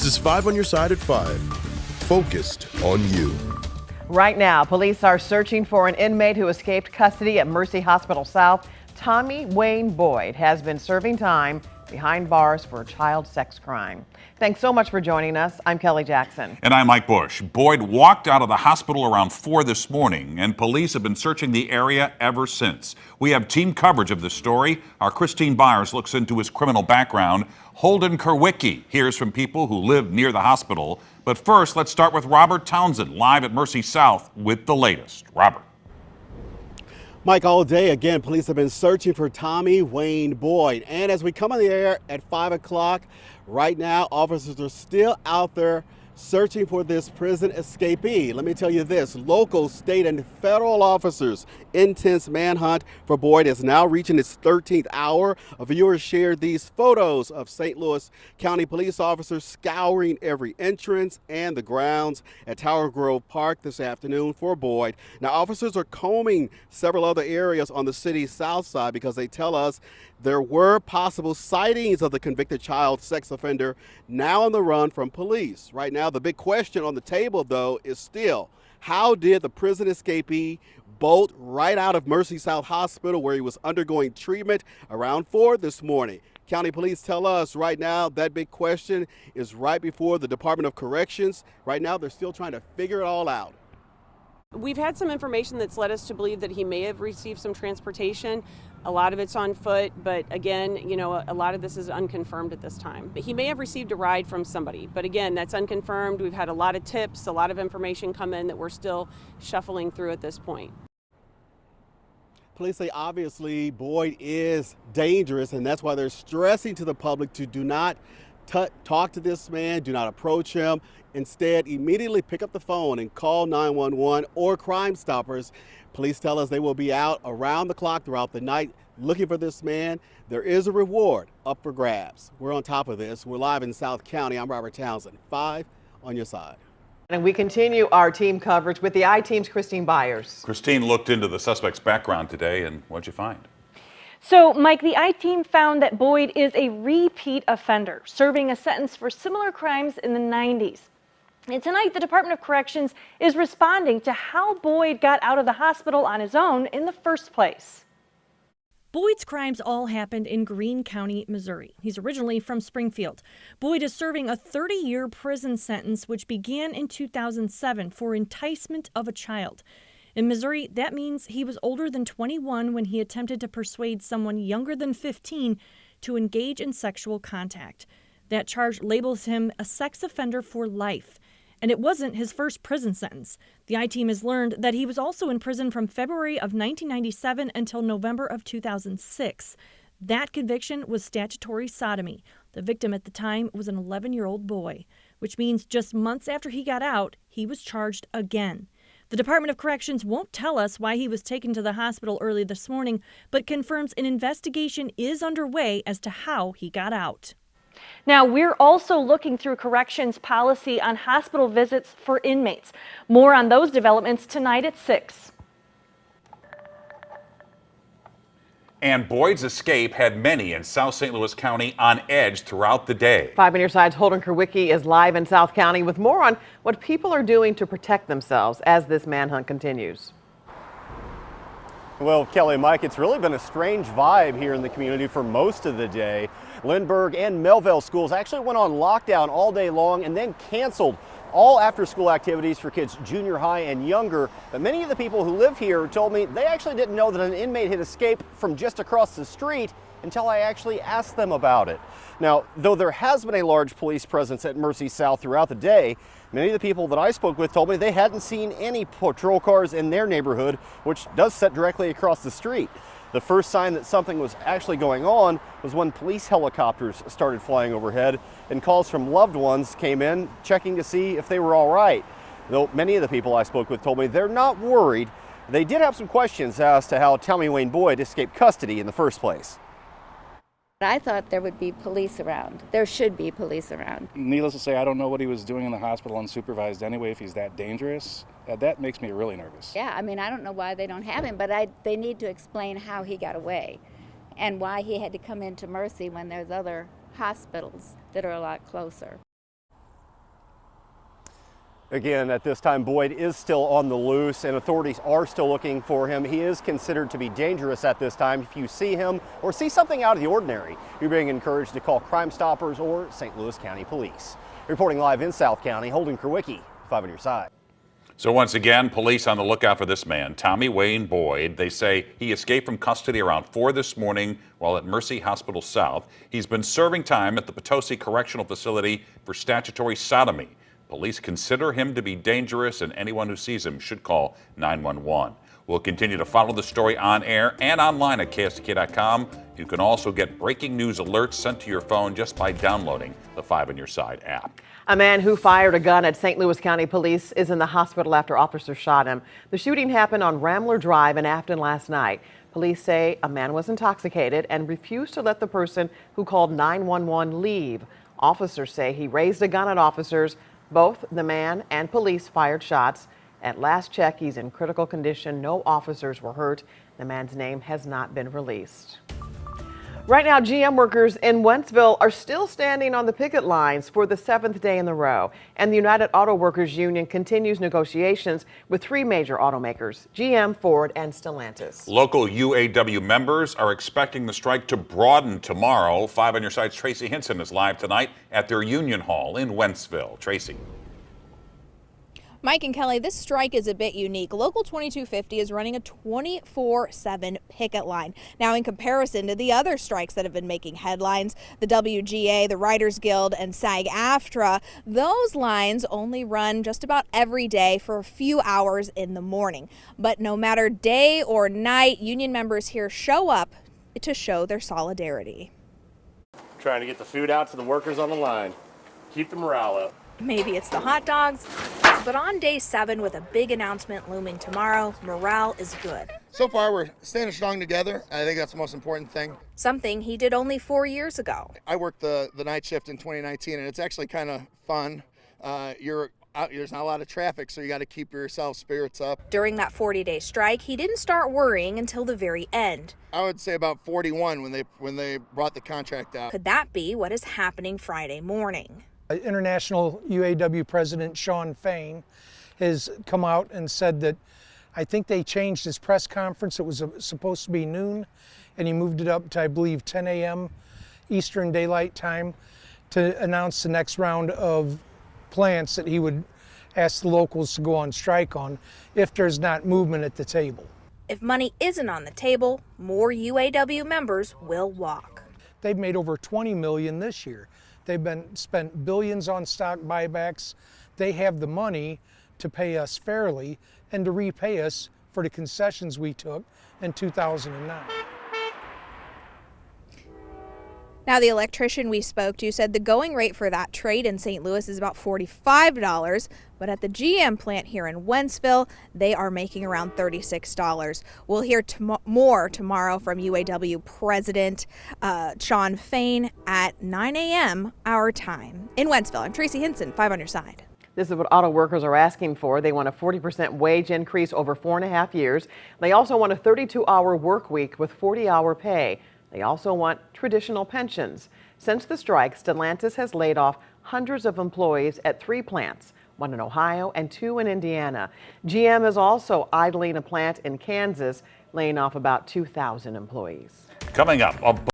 This is 5 on your side at 5. Focused on you. Right now, police are searching for an inmate who escaped custody at Mercy Hospital South. Tommy Wayne Boyd has been serving time behind bars for a child sex crime. Thanks so much for joining us. I'm Kelly Jackson. And I'm Mike Busch. Boyd walked out of the hospital around 4 this morning, and police have been searching the area ever since. We have team coverage of the story. Our Christine Byers looks into his criminal background. Holden Kerwicki hears from people who live near the hospital. But first, let's start with Robert Townsend, live at Mercy South with the latest. Robert. Mike, all day again, police have been searching for Tommy Wayne Boyd. And as we come on the air at 5 o'clock, right now, officers are still out there searching for this prison escapee. Let me tell you this, local, state, and federal officers' intense manhunt for Boyd is now reaching its 13th hour. A viewer shared these photos of St. Louis County police officers scouring every entrance and the grounds at Tower Grove Park this afternoon for Boyd. Now, officers are combing several other areas on the city's south side because they tell us there were possible sightings of the convicted child sex offender now on the run from police. Right now, the big question on the table, though, is still, how did the prison escapee bolt right out of Mercy South Hospital where he was undergoing treatment around 4 this morning? County police tell us right now that big question is right before the Department of Corrections. Right now, they're still trying to figure it all out. We've had some information that's led us to believe that he may have received some transportation. A lot of it's on foot, but again, you know, a lot of this is unconfirmed at this time. But he may have received a ride from somebody, but again, that's unconfirmed. We've had a lot of tips, a lot of information come in that we're still shuffling through at this point. Police say obviously Boyd is dangerous, and that's why they're stressing to the public to do not talk to this man, do not approach him. Instead, immediately pick up the phone and call 911 or Crime Stoppers. Police tell us they will be out around the clock throughout the night looking for this man. There is a reward up for grabs. We're on top of this. We're live in South County. I'm Robert Townsend. 5 on your side. And we continue our team coverage with the I-Team's Christine Byers. Christine looked into the suspect's background today, and what'd you find? So, Mike, the I-Team found that Boyd is a repeat offender, serving a sentence for similar crimes in the 90s. And tonight, the Department of Corrections is responding to how Boyd got out of the hospital on his own in the first place. Boyd's crimes all happened in Greene County, Missouri. He's originally from Springfield. Boyd is serving a 30-year prison sentence, which began in 2007 for enticement of a child. In Missouri, that means he was older than 21 when he attempted to persuade someone younger than 15 to engage in sexual contact. That charge labels him a sex offender for life. And it wasn't his first prison sentence. The I-Team has learned that he was also in prison from February of 1997 until November of 2006. That conviction was statutory sodomy. The victim at the time was an 11-year-old boy, which means just months after he got out, he was charged again. The Department of Corrections won't tell us why he was taken to the hospital early this morning, but confirms an investigation is underway as to how he got out. Now, we're also looking through corrections policy on hospital visits for inmates. More on those developments tonight at 6. And Boyd's escape had many in South St. Louis County on edge throughout the day. 5 on your side's Holden Kerwicki is live in South County with more on what people are doing to protect themselves as this manhunt continues. Well, Kelly and Mike, it's really been a strange vibe here in the community for most of the day. Lindbergh and Melville schools actually went on lockdown all day long and then canceled all after-school activities for kids junior high and younger. But many of the people who live here told me they actually didn't know that an inmate had escaped from just across the street until I actually asked them about it. Now, though there has been a large police presence at Mercy South throughout the day, many of the people that I spoke with told me they hadn't seen any patrol cars in their neighborhood, which does sit directly across the street. The first sign that something was actually going on was when police helicopters started flying overhead and calls from loved ones came in checking to see if they were all right. Though many of the people I spoke with told me they're not worried, they did have some questions as to how Tommy Wayne Boyd escaped custody in the first place. I thought there would be police around. There should be police around. Needless to say, I don't know what he was doing in the hospital unsupervised anyway, if he's that dangerous. That makes me really nervous. Yeah, I mean, I don't know why they don't have him, but they need to explain how he got away and why he had to come into Mercy when there's other hospitals that are a lot closer. Again, at this time, Boyd is still on the loose and authorities are still looking for him. He is considered to be dangerous at this time. If you see him or see something out of the ordinary, you're being encouraged to call Crime Stoppers or St. Louis County Police. Reporting live in South County, Holden Krawicki, 5 on your side. So once again, police on the lookout for this man, Tommy Wayne Boyd. They say he escaped from custody around 4 this morning while at Mercy Hospital South. He's been serving time at the Potosi Correctional Facility for statutory sodomy. Police consider him to be dangerous, and anyone who sees him should call 911. We'll continue to follow the story on air and online at KSTK.com. You can also get breaking news alerts sent to your phone just by downloading the 5 on your side app. A man who fired a gun at St. Louis County Police is in the hospital after officers shot him. The shooting happened on Rambler Drive in Afton last night. Police say a man was intoxicated and refused to let the person who called 911 leave. Officers say he raised a gun at officers. Both the man and police fired shots. At last check, he's in critical condition. No officers were hurt. The man's name has not been released. Right now, GM workers in Wentzville are still standing on the picket lines for the 7th day in a row. And the United Auto Workers Union continues negotiations with 3 major automakers, GM, Ford, and Stellantis. Local UAW members are expecting the strike to broaden tomorrow. 5 on your side's Tracy Hinson is live tonight at their union hall in Wentzville. Tracy. Mike and Kelly, this strike is a bit unique. Local 2250 is running a 24/7 picket line. Now, in comparison to the other strikes that have been making headlines, the WGA, the Writers Guild, and SAG-AFTRA, those lines only run just about every day for a few hours in the morning. But no matter day or night, union members here show up to show their solidarity. Trying to get the food out to the workers on the line. Keep the morale up. Maybe it's the hot dogs, but on day 7 with a big announcement looming tomorrow, morale is good. So far, we're standing strong together. I think that's the most important thing. Something he did only 4 years ago. I worked the night shift in 2019, and it's actually kind of fun. You're out, there's not a lot of traffic, so you got to keep yourself spirits up. During that 40-day strike, he didn't start worrying until the very end. I would say about 41 when they brought the contract out. Could that be what is happening Friday morning? International UAW President Shawn Fain has come out and said that I think they changed his press conference. It was supposed to be noon, and he moved it up to, I believe, 10 a.m. Eastern Daylight Time to announce the next round of plants that he would ask the locals to go on strike on if there's not movement at the table. If money isn't on the table, more UAW members will walk. They've made over $20 million this year. They've spent billions on stock buybacks. They have the money to pay us fairly and to repay us for the concessions we took in 2009. Now, the electrician we spoke to said the going rate for that trade in St. Louis is about $45, but at the GM plant here in Wentzville, they are making around $36. We'll hear more tomorrow from UAW President Shawn Fain at 9 a.m. our time. In Wentzville, I'm Tracy Hinson, 5 on your side. This is what auto workers are asking for. They want a 40% wage increase over 4.5 years. They also want a 32-hour work week with 40-hour pay. They also want traditional pensions. Since the strike, Stellantis has laid off hundreds of employees at 3 plants, 1 in Ohio and 2 in Indiana. GM is also idling a plant in Kansas, laying off about 2,000 employees. Coming up,